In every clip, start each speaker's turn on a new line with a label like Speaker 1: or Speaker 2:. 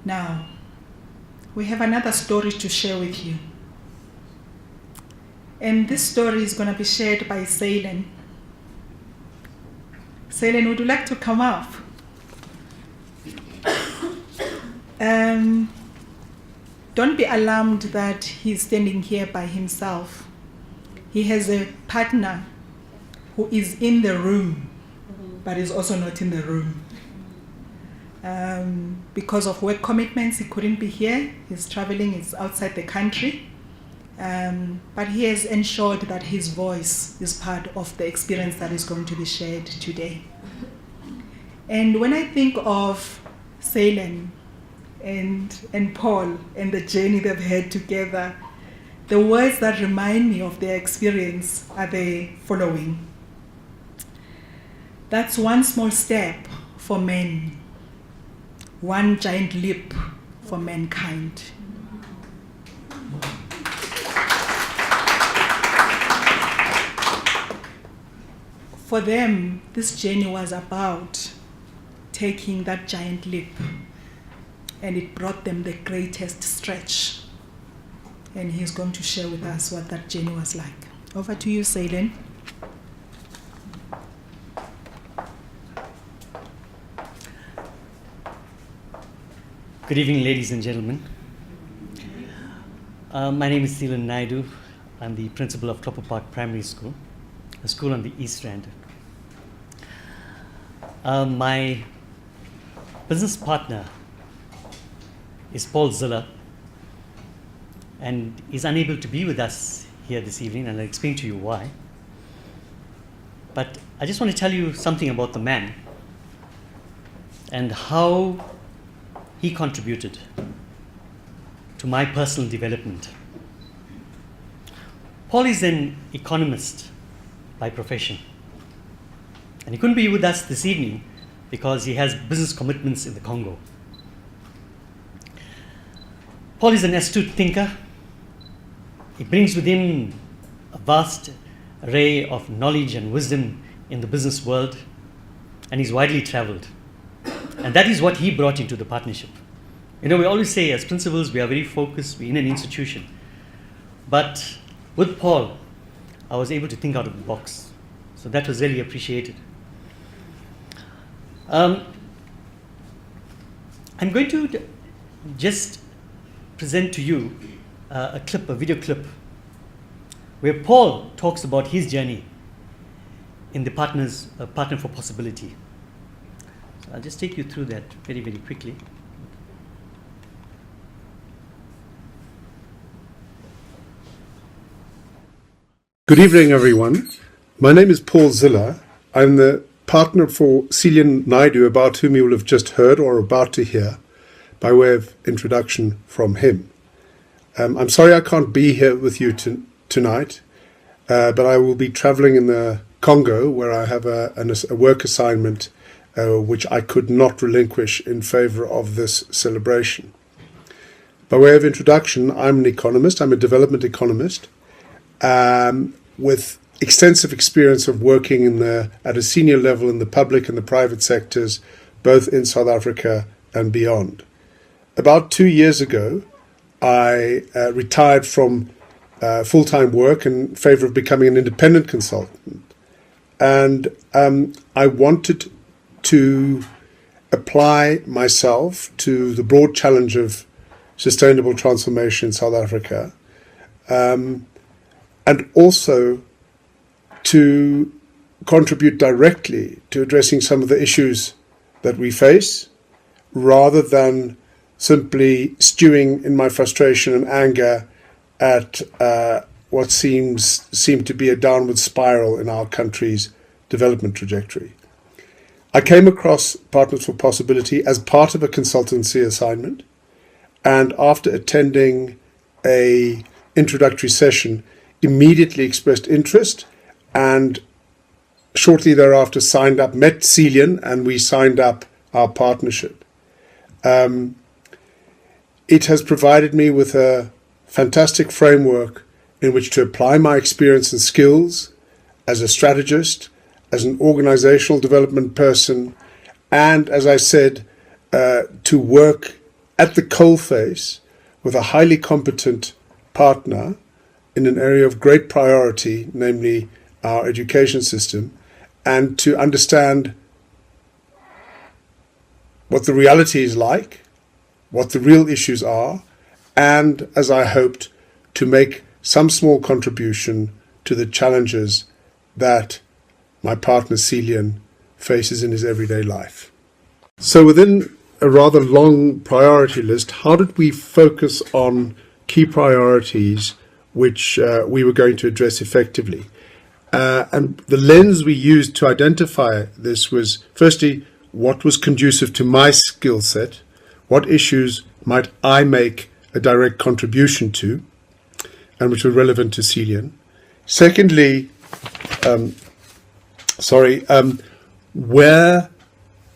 Speaker 1: Now, we have another story to share with you. And this story is going to be shared by Sailen. Sailen, would you like to come up? Don't be alarmed that he's standing here by himself. He has a partner who is in the room, but is also not in the room. Because of work commitments, he couldn't be here. He's traveling, he's outside the country. But he has ensured that his voice is part of the experience that is going to be shared today. And when I think of Sailen and Paul and the journey they've had together, the words that remind me of their experience are the following. That's one small step for men, one giant leap for mankind. For them, this journey was about taking that giant leap, and it brought them the greatest stretch. And he's going to share with us what that journey was like. Over to you, Sailen.
Speaker 2: Good evening, ladies and gentlemen. My name is Thilan Naidu. I'm the principal of Klopper Park Primary School, a school on the East Rand. My business partner is Paul Ziller, and he's unable to be with us here this evening, and I'll explain to you why. But I just want to tell you something about the man and how he contributed to my personal development. Paul is an economist by profession, and he couldn't be with us this evening because he has business commitments in the Congo. Paul is an astute thinker. He brings with him a vast array of knowledge and wisdom in the business world, and he's widely traveled. And that is what he brought into the partnership. You know, we always say as principals, we are very focused, we're in an institution. But with Paul, I was able to think out of the box. So that was really appreciated. I'm going to just present to you a video clip, where Paul talks about his journey in the Partner for Possibility. So I'll just take you through that very, very quickly.
Speaker 3: Good evening, everyone. My name is Paul Ziller. I'm the partner for Thilan Naidu, about whom you will have just heard or about to hear, by way of introduction from him. I'm sorry I can't be here with you tonight, but I will be traveling in the Congo, where I have a work assignment which I could not relinquish in favor of this celebration. By way of introduction, I'm an economist. I'm a development economist with extensive experience of working at a senior level in the public and the private sectors, both in South Africa and beyond. About 2 years ago, I retired from full-time work in favor of becoming an independent consultant. And I wanted to apply myself to the broad challenge of sustainable transformation in South Africa, and also to contribute directly to addressing some of the issues that we face, rather than simply stewing in my frustration and anger at what seemed to be a downward spiral in our country's development trajectory. I came across Partners for Possibility as part of a consultancy assignment, and after attending an introductory session, immediately expressed interest, and shortly thereafter met Thilan, and we signed up our partnership. It has provided me with a fantastic framework in which to apply my experience and skills as a strategist, as an organizational development person, and, as I said, to work at the coalface with a highly competent partner in an area of great priority, namely our education system, and to understand what the reality is like, what the real issues are, and, as I hoped, to make some small contribution to the challenges that my partner Celian faces in his everyday life. So within a rather long priority list, how did we focus on key priorities which we were going to address effectively? And the lens we used to identify this was, firstly, what was conducive to my skill set, what issues might I make a direct contribution to, and which were relevant to Celian. Secondly, where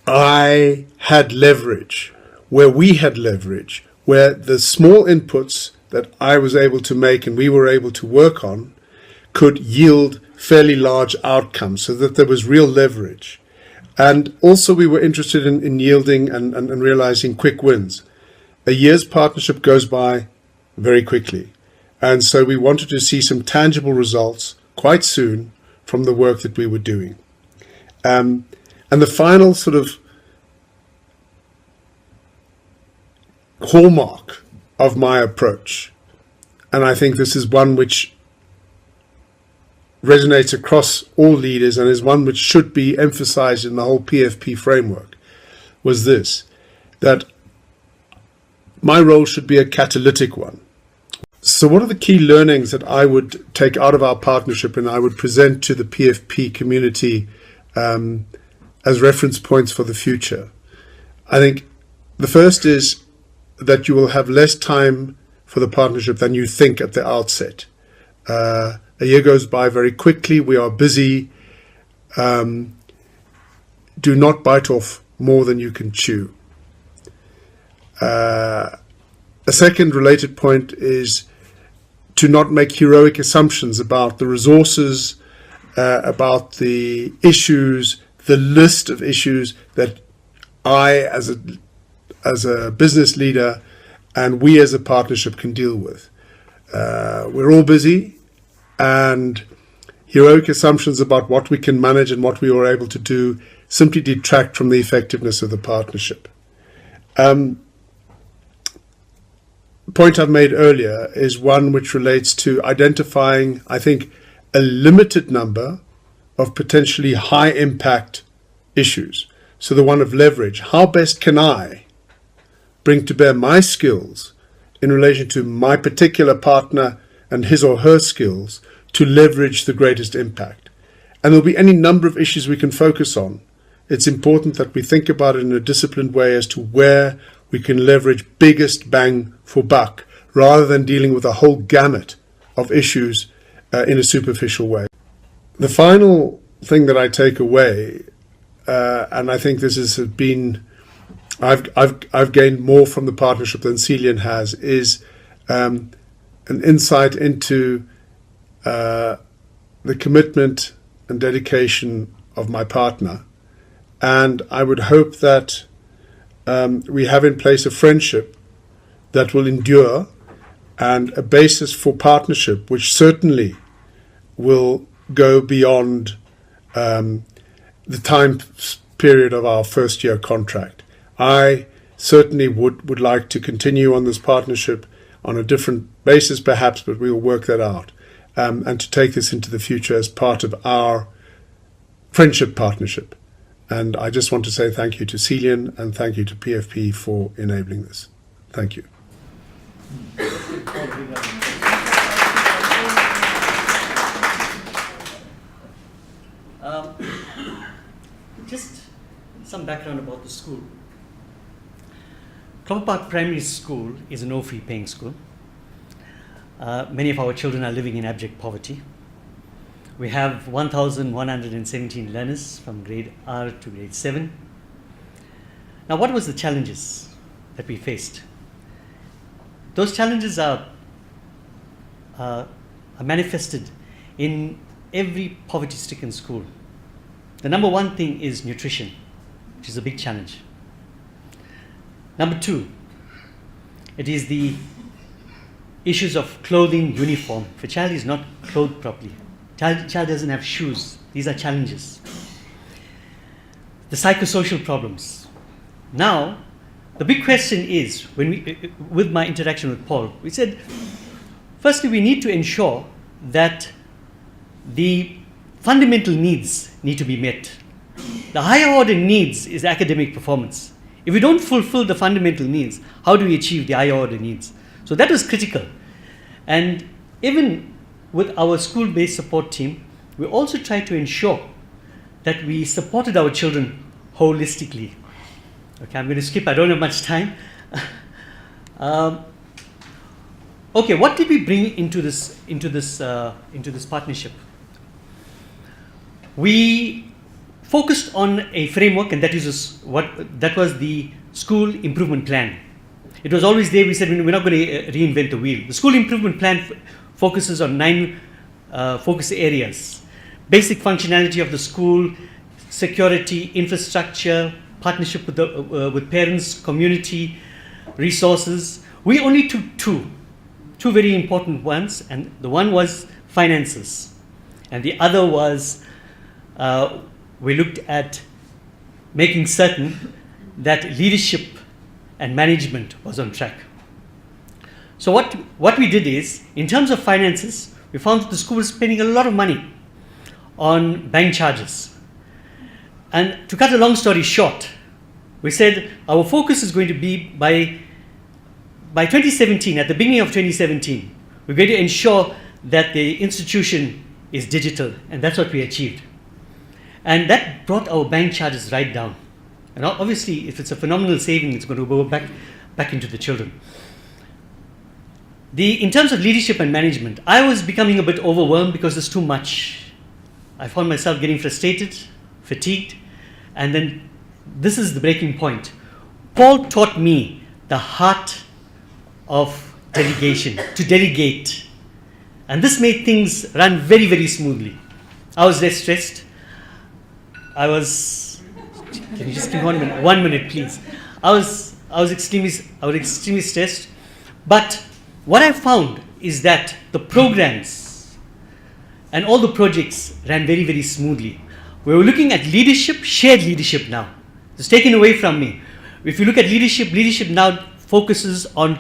Speaker 3: I had leverage, where we had leverage, where the small inputs that I was able to make and we were able to work on could yield fairly large outcomes, so that there was real leverage. And also we were interested in yielding and realizing quick wins. A year's partnership goes by very quickly. And so we wanted to see some tangible results quite soon from the work that we were doing. And the final sort of hallmark of my approach, and I think this is one which resonates across all leaders and is one which should be emphasized in the whole PFP framework, was this, that my role should be a catalytic one. So what are the key learnings that I would take out of our partnership and I would present to the PFP community as reference points for the future? I think the first is that you will have less time for the partnership than you think at the outset. A year goes by very quickly. We are busy. Do not bite off more than you can chew. A second related point is to not make heroic assumptions about the resources, about the issues, the list of issues that I, as a business leader, and we as a partnership can deal with. We're all busy, and heroic assumptions about what we can manage and what we are able to do simply detract from the effectiveness of the partnership. The point I've made earlier is one which relates to identifying, I think, a limited number of potentially high impact issues. So the one of leverage. How best can I bring to bear my skills in relation to my particular partner and his or her skills to leverage the greatest impact? And there'll be any number of issues we can focus on. It's important that we think about it in a disciplined way as to where we can leverage biggest bang for buck, rather than dealing with a whole gamut of issues in a superficial way. The final thing that I take away, and I think this has been, I've gained more from the partnership than Celian has, is an insight into the commitment and dedication of my partner. And I would hope that we have in place a friendship that will endure and a basis for partnership which certainly will go beyond the time period of our first year contract. I certainly would like to continue on this partnership on a different basis perhaps, but we will work that out, and to take this into the future as part of our friendship partnership. And I just want to say thank you to Celian and thank you to PFP for enabling this. Thank you.
Speaker 2: Just some background about the school. Klopper Park Primary School is a no-fee paying school. Many of our children are living in abject poverty. We have 1,117 learners from grade R to grade 7. Now, what was the challenges that we faced? Those challenges are manifested in every poverty-stricken school. The number one thing is nutrition, which is a big challenge. Number two, It is the issues of clothing, uniform. If a child is not clothed properly, child doesn't have shoes. These are challenges. The psychosocial problems. Now, the big question is, with my interaction with Paul, we said, firstly, we need to ensure that the fundamental needs need to be met. The higher order needs is academic performance. If we don't fulfill the fundamental needs, how do we achieve the higher order needs? So that was critical. And even with our school-based support team, we also tried to ensure that we supported our children holistically. Okay, I'm going to skip. I don't have much time. Okay, what did we bring into this partnership? We focused on a framework, and that was the school improvement plan. It was always there. We said we're not going to reinvent the wheel. The school improvement plan focuses on 9 focus areas: basic functionality of the school, security, infrastructure, partnership with parents, community, resources. We only took two very important ones, and the one was finances, and the other was we looked at making certain that leadership and management was on track. So what we did is, in terms of finances, we found that the school was spending a lot of money on bank charges. And to cut a long story short, we said our focus is going to be by 2017, at the beginning of 2017, we're going to ensure that the institution is digital, and that's what we achieved. And that brought our bank charges right down. And obviously, if it's a phenomenal saving, it's going to go back into the children. In terms of leadership and management, I was becoming a bit overwhelmed because there's too much. I found myself getting frustrated, fatigued, and then this is the breaking point. Paul taught me the heart of delegation, to delegate. And this made things run very, very smoothly. I was less stressed. Can you just give 1 minute? 1 minute, please. I was extremely stressed. But what I found is that the programs and all the projects ran very, very smoothly. We were looking at leadership, shared leadership now. It's taken away from me. If you look at leadership now focuses on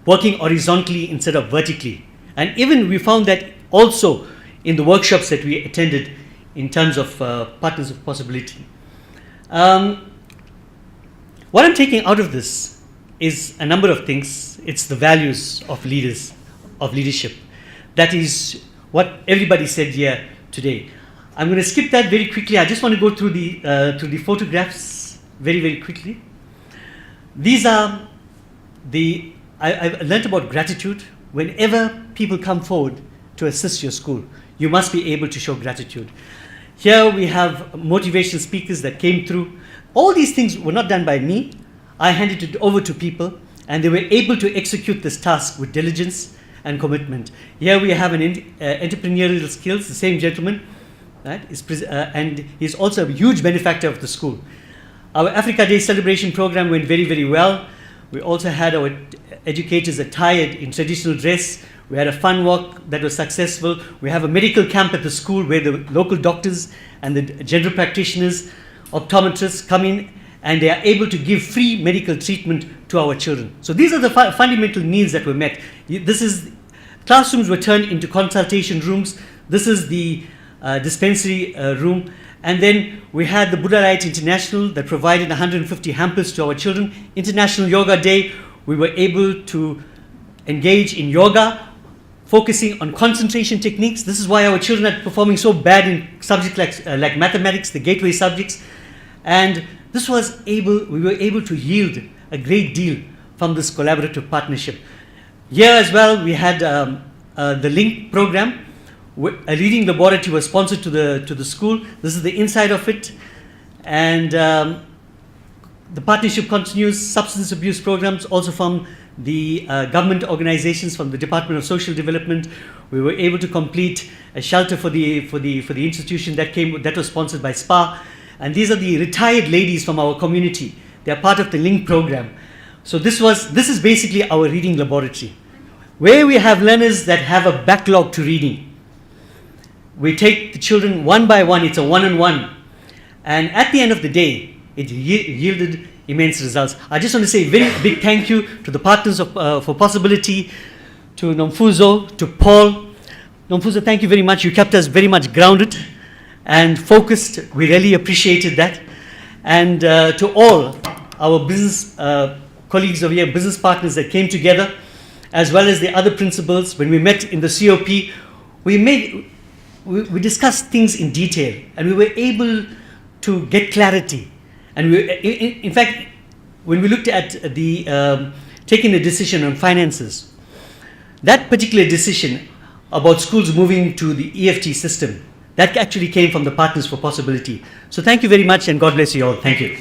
Speaker 2: working horizontally instead of vertically. And even we found that also in the workshops that we attended in terms of partners of possibility. What I'm taking out of this is a number of things. It's the values of leadership. That is what everybody said here today. I'm going to skip that very quickly. I just want to go through the photographs very, very quickly. These are I've learned about gratitude. Whenever people come forward to assist your school, you must be able to show gratitude. Here we have motivational speakers that came through. All these things were not done by me. I handed it over to people, and they were able to execute this task with diligence and commitment. Here we have an entrepreneurial skills, the same gentleman, right? And he's also a huge benefactor of the school. Our Africa Day celebration program went very, very well. We also had our educators attired in traditional dress. We had a fun walk that was successful. We have a medical camp at the school where the local doctors and the general practitioners, optometrists come in, and they are able to give free medical treatment to our children. So these are the fundamental needs that were met. Classrooms were turned into consultation rooms. This is the dispensary room. And then we had the Buddha Light International that provided 150 hampers to our children. International Yoga Day, we were able to engage in yoga, focusing on concentration techniques. This is why our children are performing so bad in subjects like mathematics, the gateway subjects. And we were able to yield a great deal from this collaborative partnership. Here as well, we had the LINK program. A reading laboratory was sponsored to the school. This is the inside of it. And the partnership continues. Substance abuse programs also from the government organizations, from the Department of Social Development. We were able to complete a shelter for the institution that was sponsored by Spar. And these are the retired ladies from our community. They are part of the LINK program. So this is basically our reading laboratory, where we have learners that have a backlog to reading. We take the children one by one, it's a one-on-one. And at the end of the day, it yielded immense results. I just want to say a very big thank you to the partners for Possibility, to Nomfuzo, to Paul. Nomfuzo, thank you very much. You kept us very much grounded and focused. We really appreciated that. And to all our business colleagues over here, business partners that came together, as well as the other principals, when we met in the COP, we discussed things in detail, and we were able to get clarity. And in fact, when we looked at the taking a decision on finances, that particular decision about schools moving to the EFT system, that actually came from the Partners for Possibility. So thank you very much, and God bless you all. Thank you.